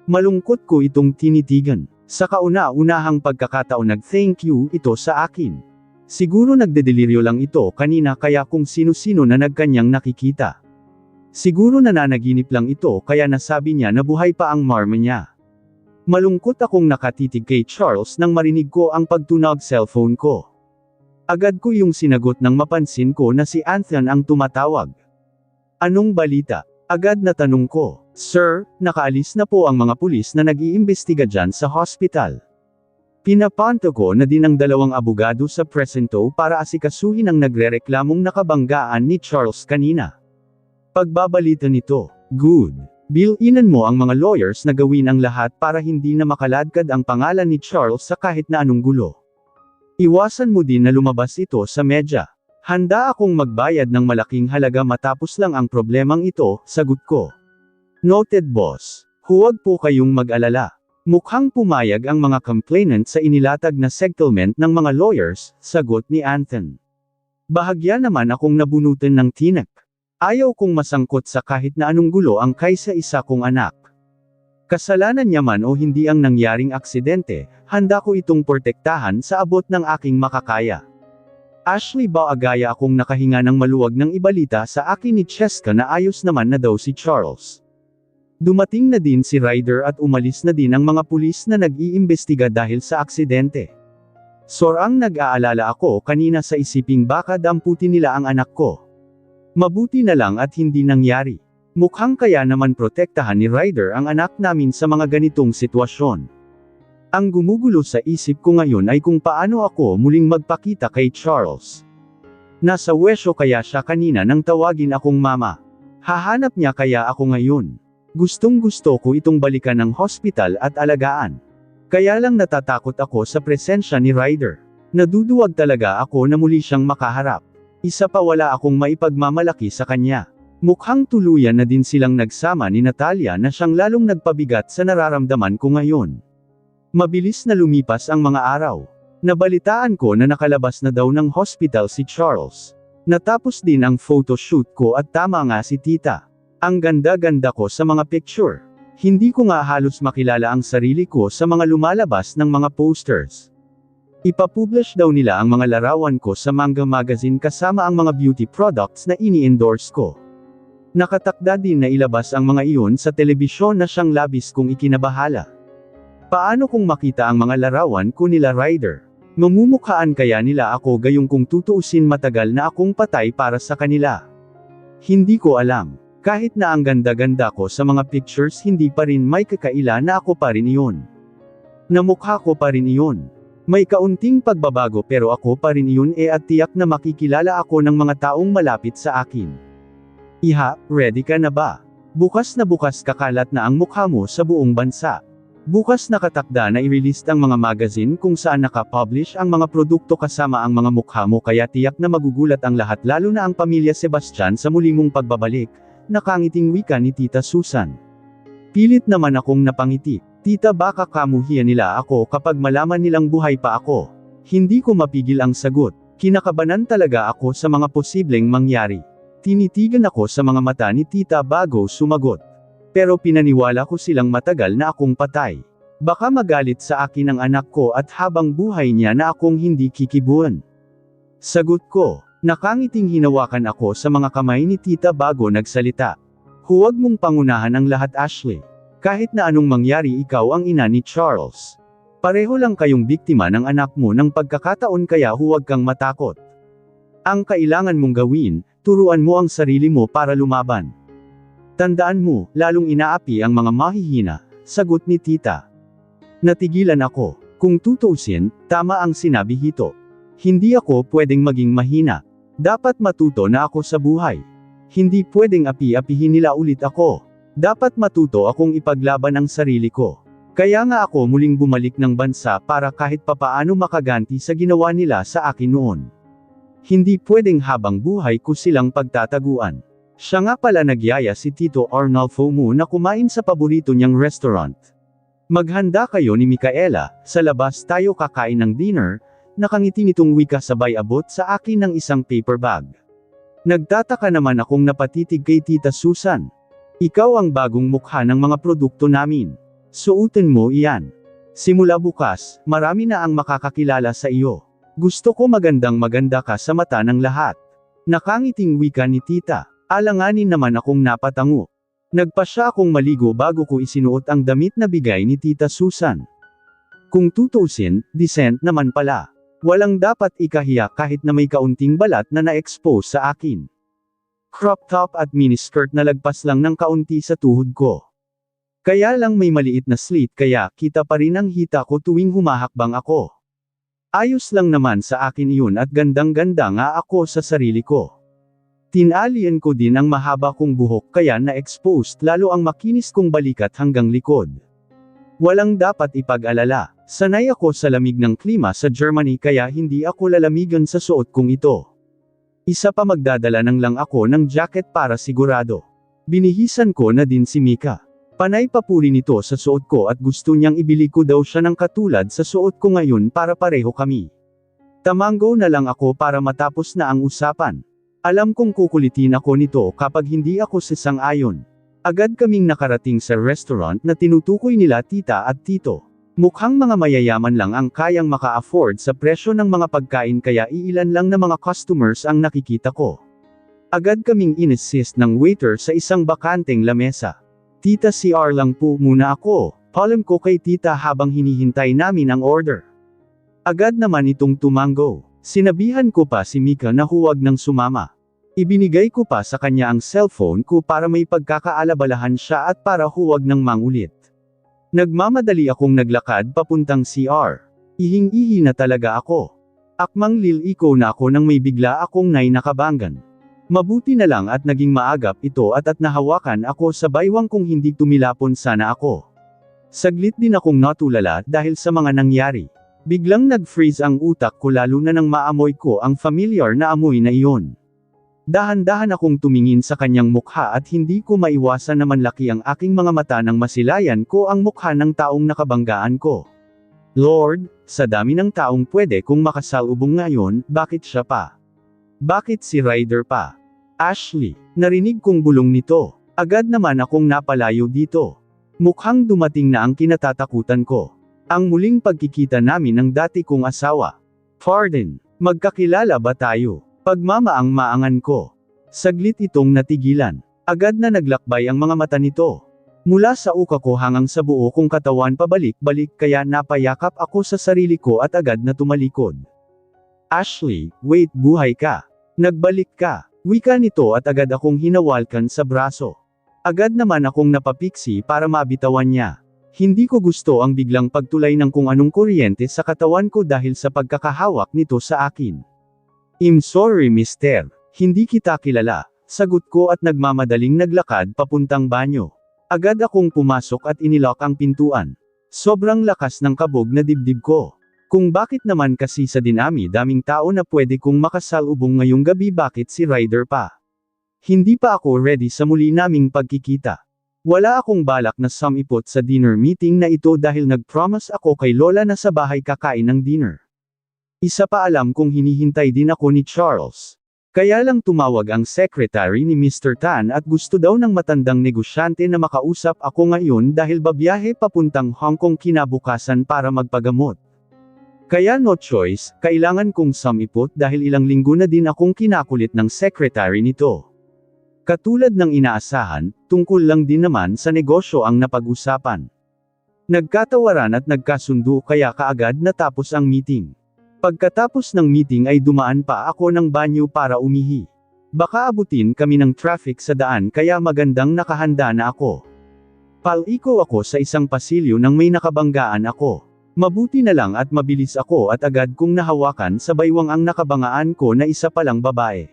Speaker 1: Malungkot ko itong tinitigan. Sa kauna-unahang pagkakataon nag-thank you ito sa akin. Siguro nagdedeliryo lang ito kanina kaya kung sino-sino na nagkanyang nakikita. Siguro nananaginip lang ito kaya nasabi niya na buhay pa ang mama niya. Malungkot akong nakatitig kay Charles nang marinig ko ang pagtunog cellphone ko. Agad ko yung sinagot nang mapansin ko na si Anthony ang tumatawag. Anong balita? Agad na tanong ko. Sir, nakaalis na po ang mga pulis na nag-iimbestiga dyan sa hospital. Pinapanto ko na din ang 2 abogado sa presinto para asikasuhin ang nagrereklamong nakabanggaan ni Charles kanina. Pagbabalita nito, good. Bill-inan mo ang mga lawyers na gawin ang lahat para hindi na makaladkad ang pangalan ni Charles sa kahit na anong gulo. Iwasan mo din na lumabas ito sa media. Handa akong magbayad ng malaking halaga matapos lang ang problemang ito, sagot ko. Noted boss. Huwag po kayong mag-alala. Mukhang pumayag ang mga complainant sa inilatag na settlement ng mga lawyers, sagot ni Anthony. Bahagya naman akong nabunutan ng tinik. Ayaw kong masangkot sa kahit na anong gulo ang kaysa isa kong anak. Kasalanan niya man o hindi ang nangyaring aksidente, handa ko itong protektahan sa abot ng aking makakaya. Ashley Baagaya akong nakahinga ng maluwag ng ibalita sa akin ni Cheska na ayos naman na daw si Charles. Dumating na din si Ryder at umalis na din ang mga pulis na nag-iimbestiga dahil sa aksidente. Sorang nag-aalala ako kanina sa isiping baka damputin nila ang anak ko. Mabuti na lang at hindi nangyari. Mukhang kaya naman protektahan ni Ryder ang anak namin sa mga ganitong sitwasyon. Ang gumugulo sa isip ko ngayon ay kung paano ako muling magpakita kay Charles. Nasa wesyo kaya siya kanina nang tawagin akong mama. Hahanap niya kaya ako ngayon. Gustong-gusto ko itong balikan ng hospital at alagaan. Kaya lang natatakot ako sa presensya ni Ryder. Naduduwag talaga ako na muli siyang makaharap. Isa pa wala akong maipagmamalaki sa kanya. Mukhang tuluyan na din silang nagsama ni Natalia na siyang lalong nagpabigat sa nararamdaman ko ngayon. Mabilis na lumipas ang mga araw. Nabalitaan ko na nakalabas na daw ng hospital si Charles. Natapos din ang photoshoot ko at tama nga si tita. Ang ganda-ganda ko sa mga picture. Hindi ko nga halos makilala ang sarili ko sa mga lumalabas ng mga posters. Ipapublish daw nila ang mga larawan ko sa Manga Magazine kasama ang mga beauty products na ini-endorse ko. Nakatakda din na ilabas ang mga iyon sa telebisyon na siyang labis kong ikinabahala. Paano kung makita ang mga larawan ko nila Ryder? Mamumukhaan kaya nila ako gayong kung tutuusin matagal na akong patay para sa kanila? Hindi ko alam. Kahit na ang ganda-ganda ko sa mga pictures hindi pa rin may kakaila na ako pa rin iyon. Namukha ko pa rin iyon. May kaunting pagbabago pero ako pa rin iyon at tiyak na makikilala ako ng mga taong malapit sa akin. Iha, ready ka na ba? Bukas na bukas kakalat na ang mukha mo sa buong bansa. Bukas nakatakda na i-release ang mga magazine kung saan nakapublish ang mga produkto kasama ang mga mukha mo kaya tiyak na magugulat ang lahat lalo na ang pamilya Sebastian sa muli mong pagbabalik, nakangiting wika ni Tita Susan. Pilit naman akong napangiti. Tita baka kamuhian nila ako kapag malaman nilang buhay pa ako. Hindi ko mapigil ang sagot. Kinakabanan talaga ako sa mga posibleng mangyari. Tinitigan ako sa mga mata ni tita bago sumagot. Pero pinaniwala ko silang matagal na akong patay. Baka magalit sa akin ang anak ko at habang buhay niya na akong hindi kikibuan. Sagot ko, nakangiting hinawakan ako sa mga kamay ni tita bago nagsalita. Huwag mong pangunahan ang lahat Ashley. Kahit na anong mangyari ikaw ang ina ni Charles. Pareho lang kayong biktima ng anak mo ng pagkakataon kaya huwag kang matakot. Ang kailangan mong gawin, turuan mo ang sarili mo para lumaban. Tandaan mo, lalong inaapi ang mga mahihina, sagot ni tita. Natigilan ako. Kung tutuusin, tama ang sinabi Hito. Hindi ako pwedeng maging mahina. Dapat matuto na ako sa buhay. Hindi pwedeng api-apihin nila ulit ako. Dapat matuto akong ipaglaban ang sarili ko. Kaya nga ako muling bumalik ng bansa para kahit papaano makaganti sa ginawa nila sa akin noon. Hindi pwedeng habang buhay ko silang pagtataguan. Siya nga pala nagyaya si Tito Arnulfo mo na kumain sa paborito niyang restaurant. Maghanda kayo ni Micaela, sa labas tayo kakain ng dinner, nakangiti nitong wika sabay abot sa akin ng isang paper bag. Nagtataka naman akong napatitig kay Tita Susan. Ikaw ang bagong mukha ng mga produkto namin. Suotin mo iyan. Simula bukas, marami na ang makakakilala sa iyo. Gusto ko magandang-maganda ka sa mata ng lahat. Nakangiting wika ni tita. Alanganin naman akong napatango. Nagpasya akong maligo bago ko isinuot ang damit na bigay ni Tita Susan. Kung tutuusin, decent naman pala. Walang dapat ikahiya kahit na may kaunting balat na na-expose sa akin. Crop top at miniskirt na lagpas lang ng kaunti sa tuhod ko. Kaya lang may maliit na slit kaya kita pa rin ang hita ko tuwing humahakbang ako. Ayos lang naman sa akin iyon at gandang-ganda nga ako sa sarili ko. Tinalian ko din ang mahaba kong buhok kaya na-exposed lalo ang makinis kong balikat hanggang likod. Walang dapat ipag-alala, sanay ako sa lamig ng klima sa Germany kaya hindi ako lalamigan sa suot kong ito. Isa pa magdadala ng lang ako ng jacket para sigurado. Binihisan ko na din si Mika. Panay papuri nito sa suot ko at gusto niyang ibili ko daw siya ng katulad sa suot ko ngayon para pareho kami. Tamanggo na lang ako para matapos na ang usapan. Alam kong kukulitin ako nito kapag hindi ako sasang-ayon. Agad kaming nakarating sa restaurant na tinutukoy nila tita at tito. Mukhang mga mayayaman lang ang kayang maka-afford sa presyo ng mga pagkain kaya iilan lang na mga customers ang nakikita ko. Agad kaming in-assist ng waiter sa isang bakanteng lamesa. Tita CR lang po muna ako, paalam ko kay tita habang hinihintay namin ang order. Agad naman itong tumango. Sinabihan ko pa si Mika na huwag nang sumama. Ibinigay ko pa sa kanya ang cellphone ko para may pagkakaalabalahan siya at para huwag nang mangulit. Nagmamadali akong naglakad papuntang CR. Ihing-ihi na talaga ako. Akmang liliko na ako nang may bigla akong nakabangan. Mabuti na lang at naging maagap ito at nahawakan ako sa baywang kung hindi tumilapon sana ako. Saglit din akong natulala dahil sa mga nangyari. Biglang nag-freeze ang utak ko lalo na nang maamoy ko ang familiar na amoy na iyon. Dahan-dahan akong tumingin sa kanyang mukha at hindi ko maiwasan na manlaki ang aking mga mata nang masilayan ko ang mukha ng taong nakabanggaan ko. Lord, sa dami ng taong pwede kong makasalubong ngayon, bakit siya pa? Bakit si Ryder pa? Ashley, narinig kong bulong nito. Agad naman akong napalayo dito. Mukhang dumating na ang kinatatakutan ko. Ang muling pagkikita namin ng dati kong asawa. Pardon, magkakilala ba tayo? Pagmamaang-maangan ko. Saglit itong natigilan. Agad na naglakbay ang mga mata nito. Mula sa uka ko hanggang sa buo kong katawan pabalik-balik kaya napayakap ako sa sarili ko at agad na tumalikod. Ashley, wait, buhay ka. Nagbalik ka. Wika nito at agad akong hinawalkan sa braso. Agad naman akong napapiksi para mabitawan niya. Hindi ko gusto ang biglang pagtulay ng kung anong kuryente sa katawan ko dahil sa pagkakahawak nito sa akin. I'm sorry mister, hindi kita kilala, sagot ko at nagmamadaling naglakad papuntang banyo. Agad akong pumasok at inilock ang pintuan. Sobrang lakas ng kabog na dibdib ko. Kung bakit naman kasi sa dinami-daming tao na pwede kong makasalubong ngayong gabi bakit si Ryder pa? Hindi pa ako ready sa muli naming pagkikita. Wala akong balak na sumipot sa dinner meeting na ito dahil nag-promise ako kay Lola na sa bahay kakain ng dinner. Isa pa alam kong hinihintay din ako ni Charles. Kaya lang tumawag ang secretary ni Mr. Tan at gusto daw ng matandang negosyante na makausap ako ngayon dahil babiyahe papuntang Hong Kong kinabukasan para magpagamot. Kaya no choice, kailangan kong sumipot dahil ilang linggo na din akong kinakulit ng secretary nito. Katulad ng inaasahan, tungkol lang din naman sa negosyo ang napag-usapan. Nagkatawaran at nagkasundo kaya kaagad natapos ang meeting. Pagkatapos ng meeting ay dumaan pa ako ng banyo para umihi. Baka abutin kami ng traffic sa daan kaya magandang nakahanda na ako. Paliko ako sa isang pasilyo nang may nakabanggaan ako. Mabuti na lang at mabilis ako at agad kong nahawakan sa baywang ang nakabangaan ko na isa palang babae.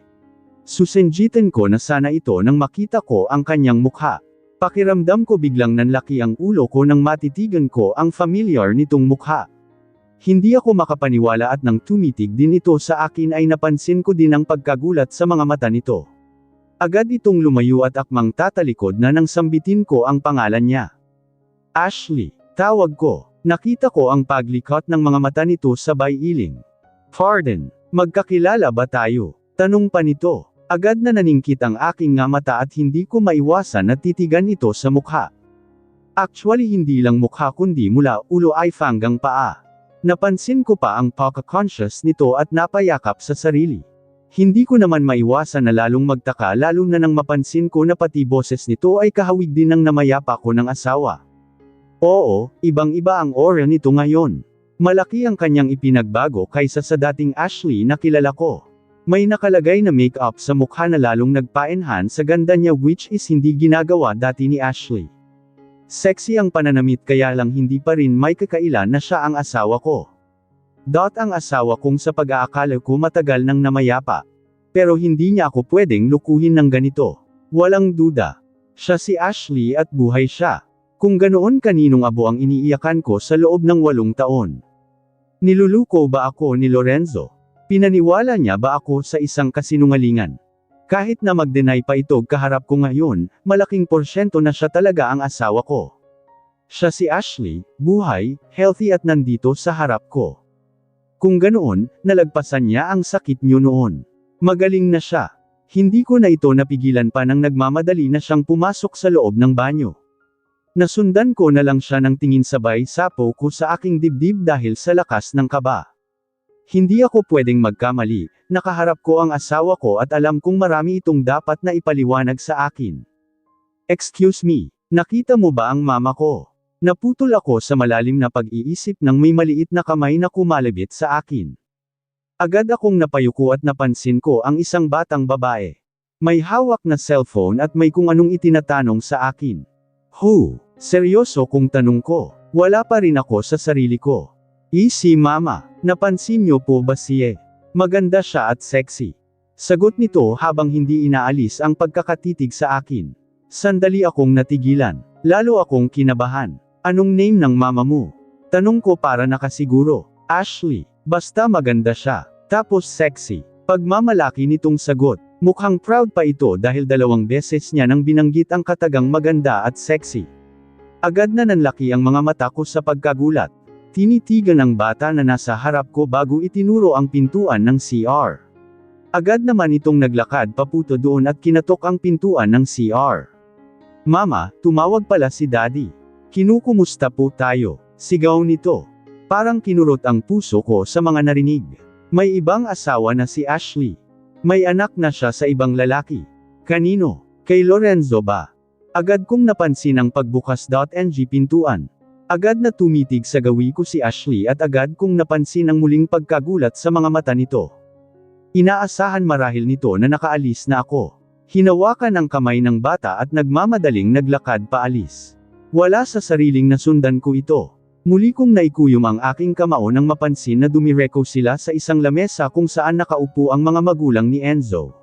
Speaker 1: Susenjitan ko na sana ito nang makita ko ang kanyang mukha. Pakiramdam ko biglang nanlaki ang ulo ko nang matitigan ko ang familiar nitong mukha. Hindi ako makapaniwala at nang tumitig din ito sa akin ay napansin ko din ang pagkagulat sa mga mata nito. Agad itong lumayo at akmang tatalikod na nang sambitin ko ang pangalan niya. Ashley, tawag ko. Nakita ko ang paglikot ng mga mata nito sabay iling. Pardon, magkakilala ba tayo? Tanong pa nito. Agad na naningkit ang aking nga mata at hindi ko maiwasan na titigan ito sa mukha. Actually hindi lang mukha kundi mula ulo ay hanggang paa. Napansin ko pa ang pagka-conscious nito at napayakap sa sarili. Hindi ko naman maiwasan na lalong magtaka lalo na nang mapansin ko na pati boses nito ay kahawig din ng namayapa ko ng asawa. Oo, ibang-iba ang aura nito ngayon. Malaki ang kanyang ipinagbago kaysa sa dating Ashley na kilala ko. May nakalagay na make-up sa mukha na lalong nagpa-enhance sa ganda niya which is hindi ginagawa dati ni Ashley. Sexy ang pananamit kaya lang hindi pa rin may kakailan na siya ang asawa ko. Ang asawa kong sa pag-aakala ko matagal nang namayapa. Pero hindi niya ako pwedeng lukuhin ng ganito. Walang duda. Siya si Ashley at buhay siya. Kung ganoon kaninong abo ang iniiyakan ko sa loob ng 8 taon. Niluluko ba ako ni Lorenzo? Pinaniwala niya ba ako sa isang kasinungalingan? Kahit na mag-deny pa ito kaharap ko ngayon, malaking porsyento na siya talaga ang asawa ko. Siya si Ashley, buhay, healthy at nandito sa harap ko. Kung ganoon, nalagpasan niya ang sakit niyo noon. Magaling na siya. Hindi ko na ito napigilan pa nang nagmamadali na siyang pumasok sa loob ng banyo. Nasundan ko na lang siya ng tingin sabay sapo ko sa aking dibdib dahil sa lakas ng kaba. Hindi ako pwedeng magkamali, nakaharap ko ang asawa ko at alam kong marami itong dapat na ipaliwanag sa akin. Excuse me, nakita mo ba ang mama ko? Naputol ako sa malalim na pag-iisip nang may maliit na kamay na kumalabit sa akin. Agad akong napayuko at napansin ko ang isang batang babae. May hawak na cellphone at may kung anong itinatanong sa akin. Seryoso kung tanong ko. Wala pa rin ako sa sarili ko. Si mama, napansin niyo po ba siya? Maganda siya at sexy. Sagot nito habang hindi inaalis ang pagkakatitig sa akin. Sandali akong natigilan. Lalo akong kinabahan. Anong name ng mama mo? Tanong ko para nakasiguro. Ashley. Basta maganda siya. Tapos sexy. Pagmamalaki nitong sagot. Mukhang proud pa ito dahil 2 beses niya nang binanggit ang katagang maganda at sexy. Agad na nanlaki ang mga mata ko sa pagkagulat. Tinitigan ang bata na nasa harap ko bago itinuro ang pintuan ng CR. Agad naman itong naglakad papunta doon at kinatok ang pintuan ng CR. Mama, tumawag pala si Daddy. Kinukumusta po tayo? Sigaw nito. Parang kinurot ang puso ko sa mga narinig. May ibang asawa na si Ashley. May anak na siya sa ibang lalaki. Kanino? Kay Lorenzo ba? Agad kong napansin ang pagbukas.ng pintuan. Agad na tumitig sa gawi ko si Ashley at agad kong napansin ang muling pagkagulat sa mga mata nito. Inaasahan marahil nito na nakaalis na ako. Hinawakan ang kamay ng bata at nagmamadaling naglakad paalis. Wala sa sariling nasundan ko ito. Muli kong naikuyom ang aking kamao nang mapansin na dumireko sila sa isang lamesa kung saan nakaupo ang mga magulang ni Enzo.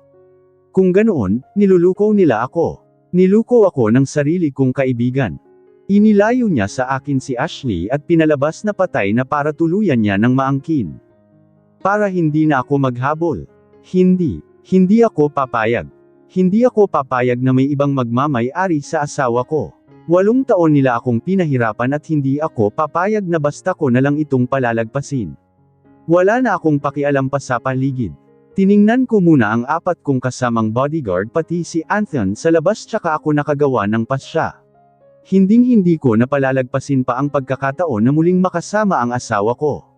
Speaker 1: Kung ganoon, niluluko nila ako. Niluko ako ng sarili kong kaibigan. Inilayo niya sa akin si Ashley at pinalabas na patay na para tuluyan niya ng maangkin. Para hindi na ako maghabol. Hindi ako papayag. Hindi ako papayag na may ibang magmamay-ari sa asawa ko. 8 taon nila akong pinahirapan at hindi ako papayag na basta ko na lang itong palalagpasin. Wala na akong pakialam pa sa paligid. Tiningnan ko muna ang 4 kong kasamang bodyguard pati si Anthony sa labas tsaka ako nakagawa ng pasya. Hinding-hindi ko napalalagpasin pa ang pagkakataon na muling makasama ang asawa ko.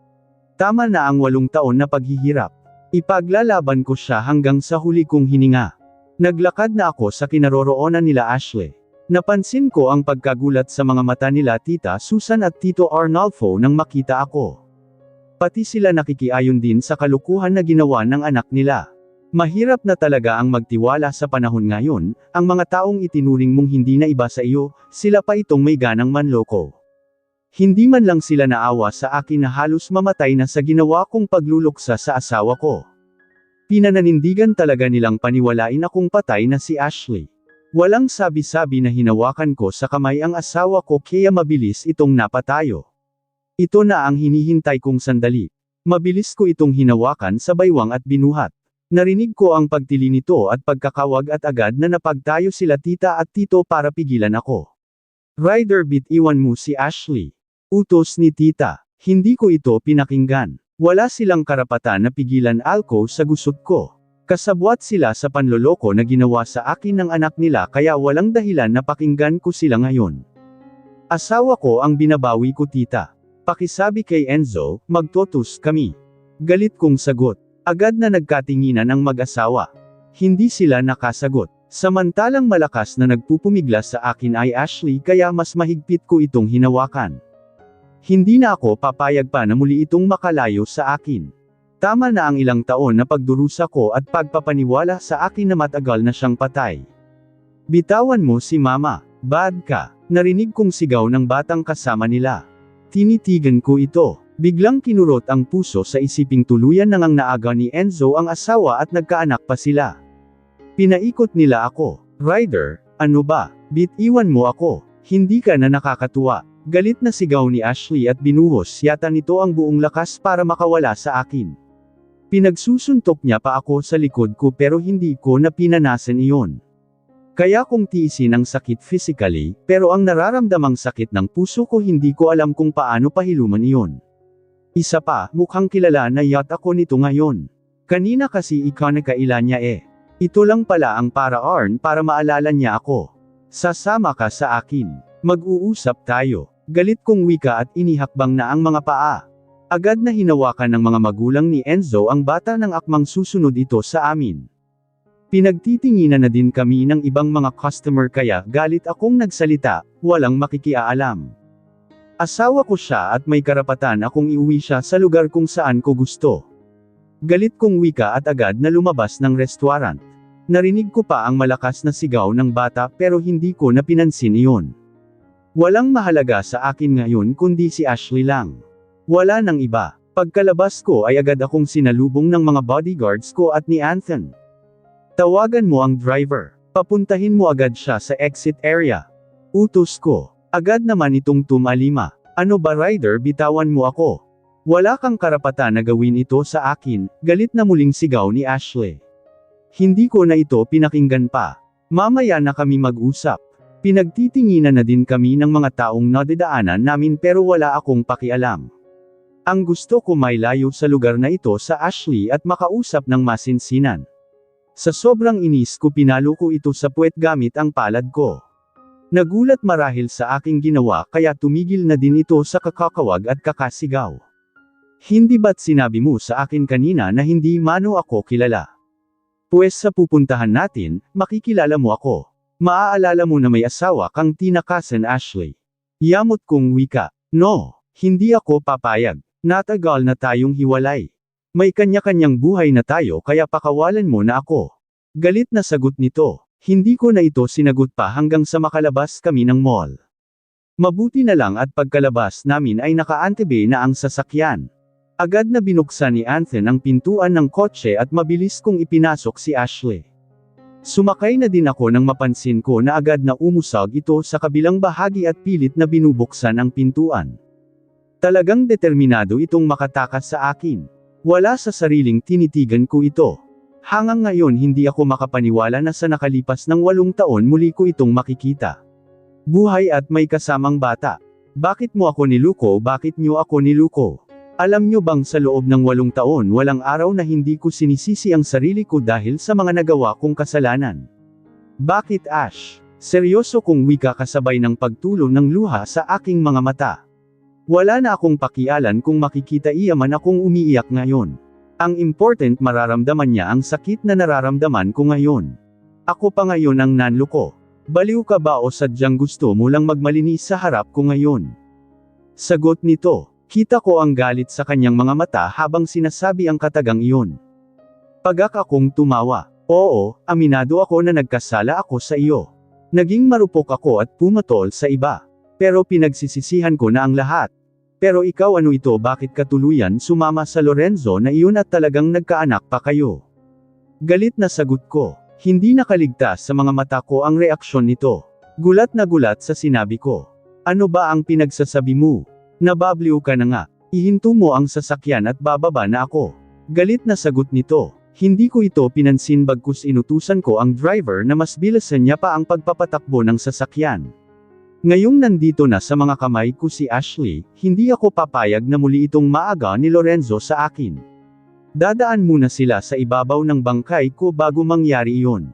Speaker 1: Tama na ang 8 taon na paghihirap. Ipaglalaban ko siya hanggang sa huli kong hininga. Naglakad na ako sa kinaroroonan nila Ashley. Napansin ko ang pagkagulat sa mga mata nila Tita Susan at Tito Arnolfo nang makita ako. Pati sila nakikiayon din sa kalukuhan na ginawa ng anak nila. Mahirap na talaga ang magtiwala sa panahon ngayon, ang mga taong itinuring mong hindi na iba sa iyo, sila pa itong may ganang manloko. Hindi man lang sila naawa sa akin na halos mamatay na sa ginawa kong pagluluksa sa asawa ko. Pinananindigan talaga nilang paniwalain akong patay na si Ashley. Walang sabi-sabi na hinawakan ko sa kamay ang asawa ko kaya mabilis itong napatayo. Ito na ang hinihintay kong sandali. Mabilis ko itong hinawakan sa baywang at binuhat. Narinig ko ang pagtili nito at pagkakawag at agad na napagtayo sila tita at tito para pigilan ako. Ryder, bitiwan mo si Ashley. Utos ni tita. Hindi ko ito pinakinggan. Wala silang karapatan na pigilan ako sa gusot ko. Kasabwat sila sa panloloko na ginawa sa akin ng anak nila kaya walang dahilan na pakinggan ko sila ngayon. Asawa ko ang binabawi ko tita. Pakisabi kay Enzo, magtotos kami. Galit kong sagot. Agad na nagkatinginan ang mag-asawa. Hindi sila nakasagot. Samantalang malakas na nagpupumiglas sa akin ay Ashley kaya mas mahigpit ko itong hinawakan. Hindi na ako papayag pa na muli itong makalayo sa akin. Tama na ang ilang taon na pagdurusa ko at pagpapaniwala sa akin na matagal na siyang patay. Bitawan mo si mama, bad ka, narinig kong sigaw ng batang kasama nila. Tinitigan ko ito. Biglang kinurot ang puso sa isiping tuluyan nang ang naaga ni Enzo ang asawa at nagkaanak pa sila. Pinaikot nila ako. Ryder, ano ba? Bitiwan mo ako. Hindi ka na nakakatuwa. Galit na sigaw ni Ashley at binuhos yata nito ang buong lakas para makawala sa akin. Pinagsusuntok niya pa ako sa likod ko pero hindi ko na pinanasan iyon. Kaya kong tiisin ang sakit physically, pero ang nararamdamang sakit ng puso ko hindi ko alam kung paano pahiluman iyon. Isa pa, mukhang kilala na yata ako nito ngayon. Kanina kasi ikaw nakaila niya eh. Ito lang pala ang para maalala niya ako. Sasama ka sa akin. Mag-uusap tayo. Galit kong wika at inihakbang na ang mga paa. Agad na hinawakan ng mga magulang ni Enzo ang bata ng akmang susunod ito sa amin. Pinagtitinginan na din kami ng ibang mga customer kaya galit akong nagsalita, walang makikiaalam. Asawa ko siya at may karapatan akong iuwi siya sa lugar kung saan ko gusto. Galit kong wika at agad na lumabas ng restaurant. Narinig ko pa ang malakas na sigaw ng bata pero hindi ko na pinansin iyon. Walang mahalaga sa akin ngayon kundi si Ashley lang. Wala nang iba. Pagkalabas ko ay agad akong sinalubong ng mga bodyguards ko at ni Anthony. Tawagan mo ang driver. Papuntahin mo agad siya sa exit area. Utos ko. Agad naman itong tumalima. Ano ba rider, bitawan mo ako. Wala kang karapatan na gawin ito sa akin, galit na muling sigaw ni Ashley. Hindi ko na ito pinakinggan pa. Mamaya na kami mag-usap. Pinagtitinginan na din kami ng mga taong nadadaanan namin pero wala akong pakialam. Ang gusto ko may layo sa lugar na ito sa Ashley at makausap ng masinsinan. Sa sobrang inis ko pinalo ko ito sa puwet gamit ang palad ko. Nagulat marahil sa aking ginawa kaya tumigil na din ito sa kakakawag at kakasigaw. Hindi ba't sinabi mo sa akin kanina na hindi mano ako kilala? Pues sa pupuntahan natin, makikilala mo ako. Maaalala mo na may asawa kang tinakasan Ashley. Yamot kong wika. No, hindi ako papayag. Natagal na tayong hiwalay. May kanya-kanyang buhay na tayo kaya pakawalan mo na ako. Galit na sagot nito. Hindi ko na ito sinagot pa hanggang sa makalabas kami ng mall. Mabuti na lang at pagkalabas namin ay naka-antebe na ang sasakyan. Agad na binuksan ni Anthony ang pintuan ng kotse at mabilis kong ipinasok si Ashley. Sumakay na din ako nang mapansin ko na agad na umusag ito sa kabilang bahagi at pilit na binubuksan ang pintuan. Talagang determinado itong makatakas sa akin. Wala sa sariling tinitigan ko ito. Hanggang ngayon hindi ako makapaniwala na sa nakalipas ng 8 taon muli ko itong makikita. Buhay at may kasamang bata. Bakit mo ako niluko? Bakit niyo ako niluko? Alam niyo bang sa loob ng 8 taon walang araw na hindi ko sinisisi ang sarili ko dahil sa mga nagawa kong kasalanan? Bakit Ash? Seryoso kong wika kasabay ng pagtulo ng luha sa aking mga mata. Wala na akong pakialan kung makikita man akong umiiyak ngayon. Ang important mararamdaman niya ang sakit na nararamdaman ko ngayon. Ako pa ngayon ang nanloko. Baliw ka ba o sadyang gusto mo lang magmalinis sa harap ko ngayon? Sagot nito. Kita ko ang galit sa kanyang mga mata habang sinasabi ang katagang iyon. Pagak akong tumawa. Oo, aminado ako na nagkasala ako sa iyo. Naging marupok ako at pumatol sa iba. Pero pinagsisisihan ko na ang lahat. Pero ikaw ano ito, bakit ka tuluyan sumama sa Lorenzo na iyon at talagang nagkaanak pa kayo? Galit na sagot ko. Hindi nakaligtas sa mga mata ko ang reaksyon nito. Gulat na gulat sa sinabi ko. Ano ba ang pinagsasabi mo? Nababliw ka na nga. Ihinto mo ang sasakyan at bababa na ako. Galit na sagot nito. Hindi ko ito pinansin bagkus inutusan ko ang driver na mas bilisan niya pa ang pagpapatakbo ng sasakyan. Ngayong nandito na sa mga kamay ko si Ashley, hindi ako papayag na muli itong maaga ni Lorenzo sa akin. Dadaan muna sila sa ibabaw ng bangkay ko bago mangyari iyon.